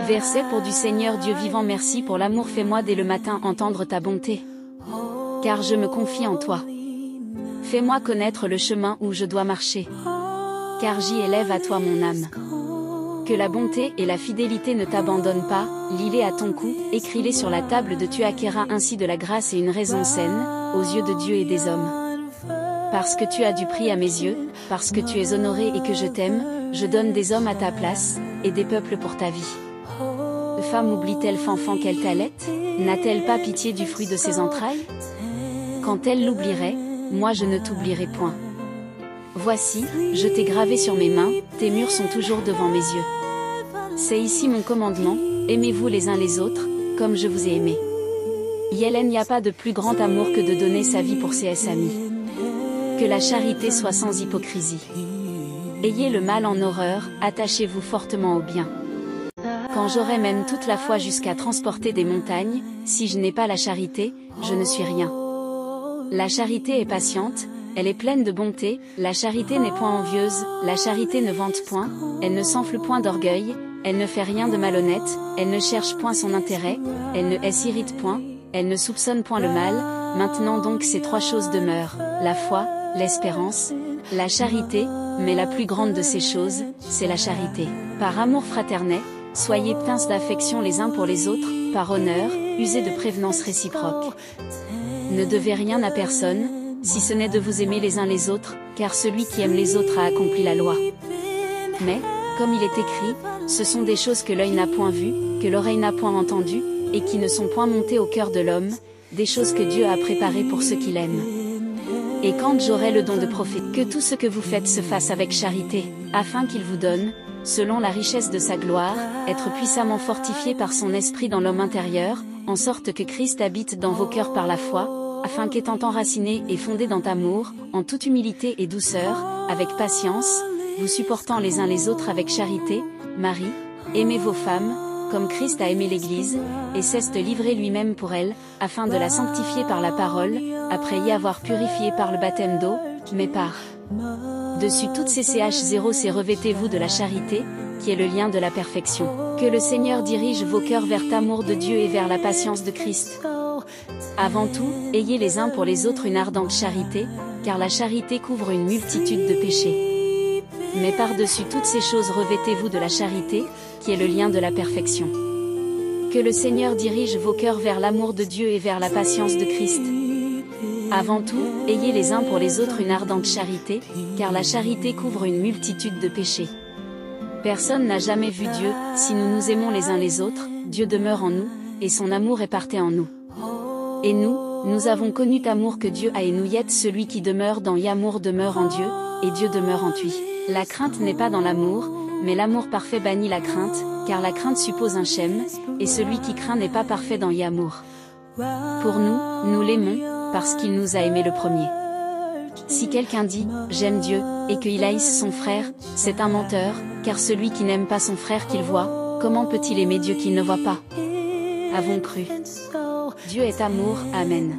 Verset pour du Seigneur Dieu vivant. Merci pour l'amour, fais-moi dès le matin entendre ta bonté. Car je me confie en toi. Fais-moi connaître le chemin où je dois marcher. Car j'y élève à toi mon âme. Que la bonté et la fidélité ne t'abandonnent pas, lis-les à ton cou, écris-les sur la table de tu acquéras ainsi de la grâce et une raison saine, aux yeux de Dieu et des hommes. Parce que tu as du prix à mes yeux, parce que tu es honoré et que je t'aime, je donne des hommes à ta place, et des peuples pour ta vie. Femme oublie-t-elle fanfan qu'elle t'allaite? N'a-t-elle pas pitié du fruit de ses entrailles? Quand elle l'oublierait, moi je ne t'oublierai point. Voici, je t'ai gravé sur mes mains, tes murs sont toujours devant mes yeux. C'est ici mon commandement, aimez-vous les uns les autres, comme je vous ai aimé. Il n'y a pas de plus grand amour que de donner sa vie pour ses amis. Que la charité soit sans hypocrisie. Ayez le mal en horreur, attachez-vous fortement au bien. Quand j'aurai même toute la foi jusqu'à transporter des montagnes, si je n'ai pas la charité, je ne suis rien. La charité est patiente, elle est pleine de bonté, la charité n'est point envieuse, la charité ne vante point, elle ne s'enfle point d'orgueil, elle ne fait rien de malhonnête, elle ne cherche point son intérêt, elle ne s'irrite point, elle ne soupçonne point le mal. Maintenant donc ces trois choses demeurent, la foi, l'espérance, la charité, mais la plus grande de ces choses, c'est la charité. Par amour fraternel, soyez pleins d'affection les uns pour les autres, par honneur, usez de prévenance réciproque. Ne devez rien à personne, si ce n'est de vous aimer les uns les autres, car celui qui aime les autres a accompli la loi. Mais, comme il est écrit, ce sont des choses que l'œil n'a point vues, que l'oreille n'a point entendues, et qui ne sont point montées au cœur de l'homme, des choses que Dieu a préparées pour ceux qui l'aiment. Et quand j'aurai le don de prophète, que tout ce que vous faites se fasse avec charité, afin qu'il vous donne, selon la richesse de sa gloire, être puissamment fortifié par son esprit dans l'homme intérieur, en sorte que Christ habite dans vos cœurs par la foi, afin qu'étant enraciné et fondé dans l'amour, en toute humilité et douceur, avec patience, vous supportant les uns les autres avec charité, Marie, aimez vos femmes, comme Christ a aimé l'Église, et s'est livré lui-même pour elle, afin de la sanctifier par la parole, après y avoir purifié par le baptême d'eau, mais par dessus toutes ces ch0 revêtez-vous de la charité, qui est le lien de la perfection. Que le Seigneur dirige vos cœurs vers l'amour de Dieu et vers la patience de Christ. Avant tout, ayez les uns pour les autres une ardente charité, car la charité couvre une multitude de péchés. Mais par-dessus toutes ces choses revêtez-vous de la charité, qui est le lien de la perfection. Que le Seigneur dirige vos cœurs vers l'amour de Dieu et vers la patience de Christ. Avant tout, ayez les uns pour les autres une ardente charité, car la charité couvre une multitude de péchés. Personne n'a jamais vu Dieu, si nous nous aimons les uns les autres, Dieu demeure en nous, et son amour est parfait en nous. Et nous avons connu l'amour que Dieu a et nous y êtes celui qui demeure dans l'amour demeure en Dieu, et Dieu demeure en lui. La crainte n'est pas dans l'amour, mais l'amour parfait bannit la crainte, car la crainte suppose un schème, et celui qui craint n'est pas parfait dans l'amour. Pour nous l'aimons, parce qu'il nous a aimés le premier. Si quelqu'un dit « j'aime Dieu » et qu'il haïsse son frère, c'est un menteur, car celui qui n'aime pas son frère qu'il voit, comment peut-il aimer Dieu qu'il ne voit pas? Avons cru. Dieu est amour, Amen.